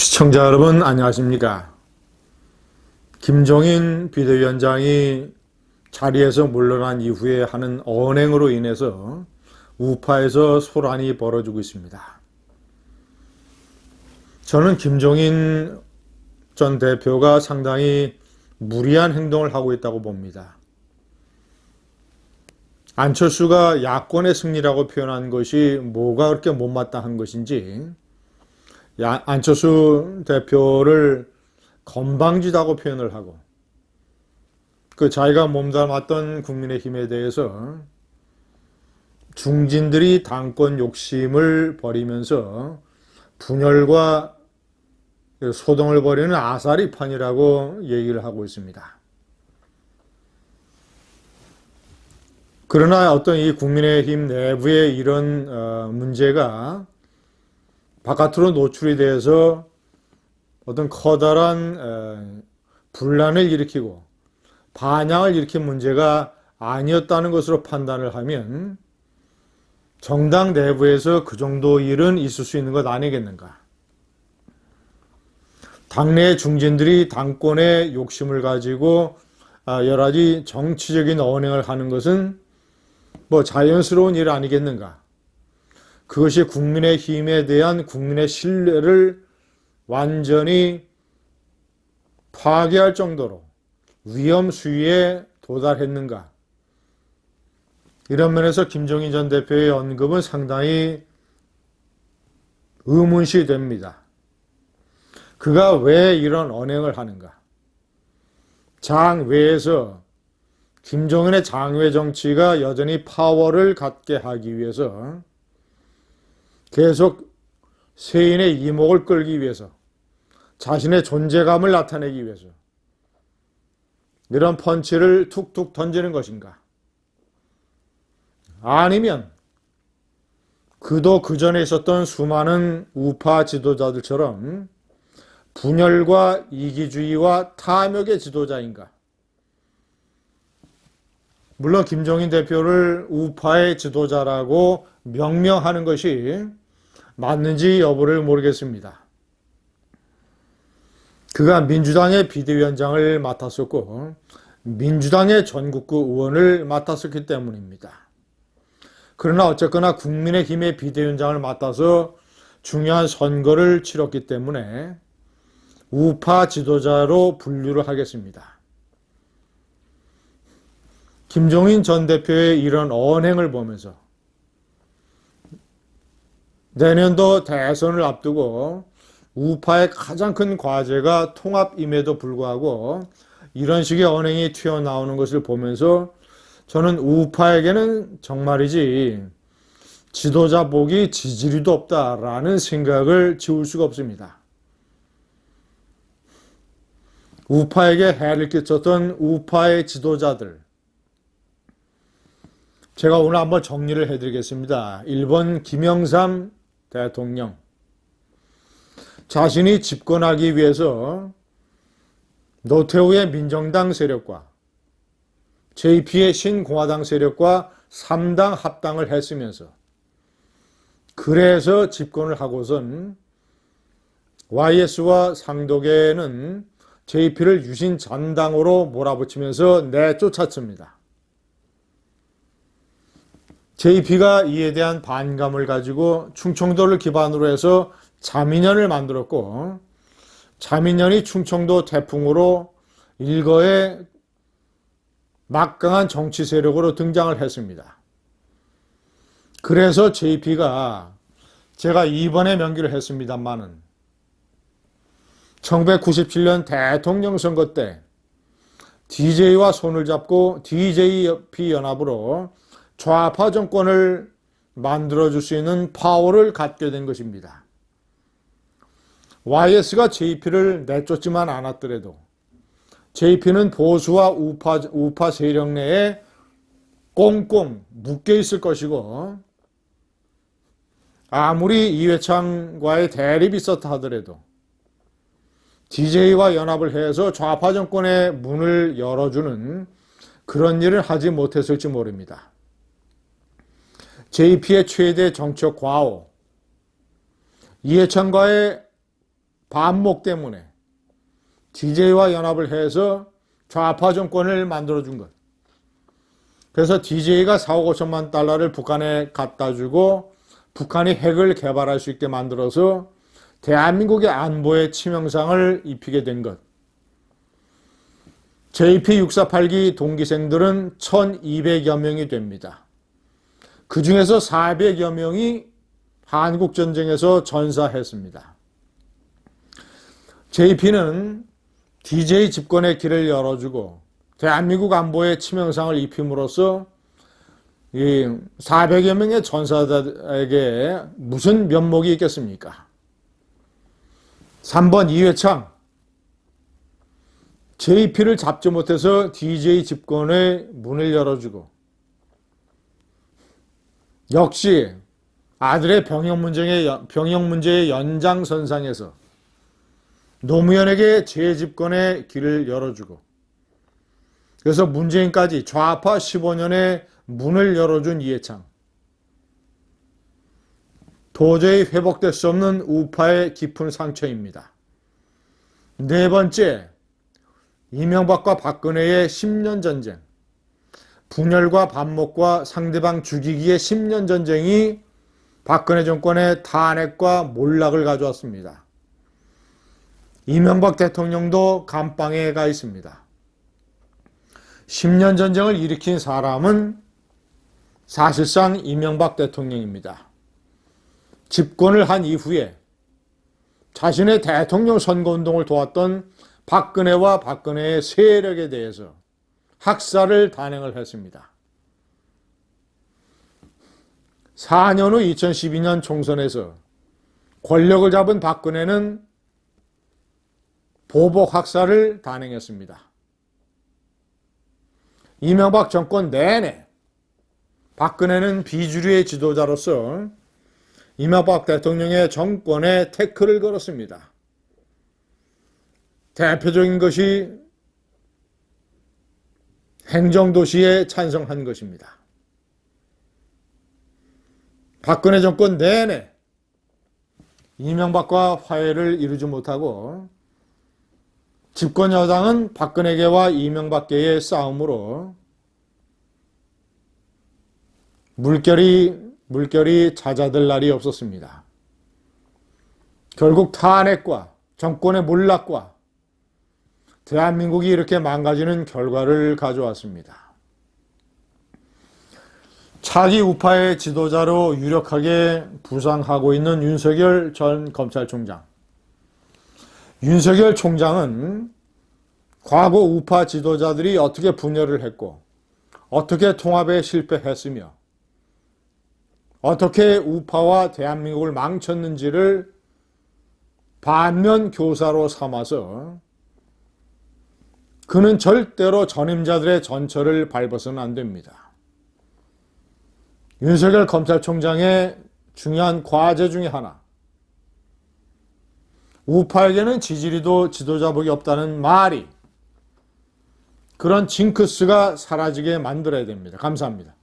시청자 여러분 안녕하십니까? 김종인 비대위원장이 자리에서 물러난 이후에 하는 언행으로 인해서 우파에서 소란이 벌어지고 있습니다. 저는 김종인 전 대표가 상당히 무리한 행동을 하고 있다고 봅니다. 안철수가 야권의 승리라고 표현한 것이 뭐가 그렇게 못마땅한 것인지, 안철수 대표를 건방지다고 표현을 하고, 자기가 몸담았던 국민의힘에 대해서 중진들이 당권 욕심을 버리면서 분열과 소동을 벌이는 아사리판이라고 얘기를 하고 있습니다. 그러나 어떤 이 국민의힘 내부의 이런 문제가 바깥으로 노출이 돼서 어떤 커다란 분란을 일으키고 반향을 일으킨 문제가 아니었다는 것으로 판단을 하면 정당 내부에서 그 정도 일은 있을 수 있는 것 아니겠는가. 당내 중진들이 당권의 욕심을 가지고 여러 가지 정치적인 언행을 하는 것은 자연스러운 일 아니겠는가. 그것이 국민의힘에 대한 국민의 신뢰를 완전히 파괴할 정도로 위험 수위에 도달했는가. 이런 면에서 김종인 전 대표의 언급은 상당히 의문시 됩니다. 그가 왜 이런 언행을 하는가? 장외에서 김종인의 장외 정치가 여전히 파워를 갖게 하기 위해서 계속 세인의 이목을 끌기 위해서 자신의 존재감을 나타내기 위해서 이런 펀치를 툭툭 던지는 것인가? 아니면 그도 그 전에 있었던 수많은 우파 지도자들처럼 분열과 이기주의와 탐욕의 지도자인가? 물론 김종인 대표를 우파의 지도자라고 명명하는 것이 맞는지 여부를 모르겠습니다. 그가 민주당의 비대위원장을 맡았었고 민주당의 전국구 의원을 맡았었기 때문입니다. 그러나 어쨌거나 국민의힘의 비대위원장을 맡아서 중요한 선거를 치렀기 때문에 우파 지도자로 분류를 하겠습니다. 김종인 전 대표의 이런 언행을 보면서 내년도 대선을 앞두고 우파의 가장 큰 과제가 통합임에도 불구하고 이런 식의 언행이 튀어나오는 것을 보면서 저는 우파에게는 정말이지 지도자 복이 지지리도 없다라는 생각을 지울 수가 없습니다. 우파에게 해를 끼쳤던 우파의 지도자들, 제가 오늘 한번 정리를 해드리겠습니다. 1번 김영삼 대통령, 자신이 집권하기 위해서 노태우의 민정당 세력과 JP의 신공화당 세력과 3당 합당을 했으면서 그래서 집권을 하고선 YS와 상독에는 JP를 유신 잔당으로 몰아붙이면서 내쫓았습니다. JP가 이에 대한 반감을 가지고 충청도를 기반으로 해서 자민련을 만들었고 자민련이 충청도 태풍으로 일거에 막강한 정치 세력으로 등장을 했습니다. 그래서 JP가 제가 2번에 명기를 했습니다만은 1997년 대통령 선거 때 DJ와 손을 잡고 DJP 연합으로 좌파 정권을 만들어줄 수 있는 파워를 갖게 된 것입니다. YS가 JP를 내쫓지만 않았더라도 JP는 보수와 우파 세력 내에 꽁꽁 묶여 있을 것이고 아무리 이회창과의 대립이 있었다 하더라도 DJ와 연합을 해서 좌파 정권의 문을 열어주는 그런 일을 하지 못했을지 모릅니다. JP의 최대 정치적 과오, 이해찬과의 반목 때문에 DJ와 연합을 해서 좌파 정권을 만들어준 것. 그래서 DJ가 4억 5천만 달러를 북한에 갖다 주고 북한이 핵을 개발할 수 있게 만들어서 대한민국의 안보에 치명상을 입히게 된 것. JP648기 동기생들은 1200여 명이 됩니다. 그 중에서 400여 명이 한국전쟁에서 전사했습니다. JP는 DJ 집권의 길을 열어주고 대한민국 안보에 치명상을 입힘으로써 이 400여 명의 전사들에게 무슨 면목이 있겠습니까? 3번 이회창. JP를 잡지 못해서 DJ 집권의 문을 열어주고 역시 아들의 병역 문제의 연장선상에서 노무현에게 재집권의 길을 열어주고 그래서 문재인까지 좌파 15년의 문을 열어준 이해창. 도저히 회복될 수 없는 우파의 깊은 상처입니다. 네 번째, 이명박과 박근혜의 10년 전쟁. 분열과 반목과 상대방 죽이기의 10년 전쟁이 박근혜 정권의 탄핵과 몰락을 가져왔습니다. 이명박 대통령도 감방에 가 있습니다. 10년 전쟁을 일으킨 사람은 사실상 이명박 대통령입니다. 집권을 한 이후에 자신의 대통령 선거운동을 도왔던 박근혜와 박근혜의 세력에 대해서 학살을 단행을 했습니다. 4년 후 2012년 총선에서 권력을 잡은 박근혜는 보복 학살을 단행했습니다. 이명박 정권 내내 박근혜는 비주류의 지도자로서 이명박 대통령의 정권에 태클을 걸었습니다. 대표적인 것이 행정도시에 찬성한 것입니다. 박근혜 정권 내내 이명박과 화해를 이루지 못하고 집권 여당은 박근혜계와 이명박계의 싸움으로 물결이 잦아들 날이 없었습니다. 결국 탄핵과 정권의 몰락과 대한민국이 이렇게 망가지는 결과를 가져왔습니다. 차기 우파의 지도자로 유력하게 부상하고 있는 윤석열 전 검찰총장. 윤석열 총장은 과거 우파 지도자들이 어떻게 분열을 했고 어떻게 통합에 실패했으며 어떻게 우파와 대한민국을 망쳤는지를 반면 교사로 삼아서 그는 절대로 전임자들의 전철을 밟아서는 안 됩니다. 윤석열 검찰총장의 중요한 과제 중에 하나, 우파에게는 지지리도 지도자복이 없다는 말이 그런 징크스가 사라지게 만들어야 됩니다. 감사합니다.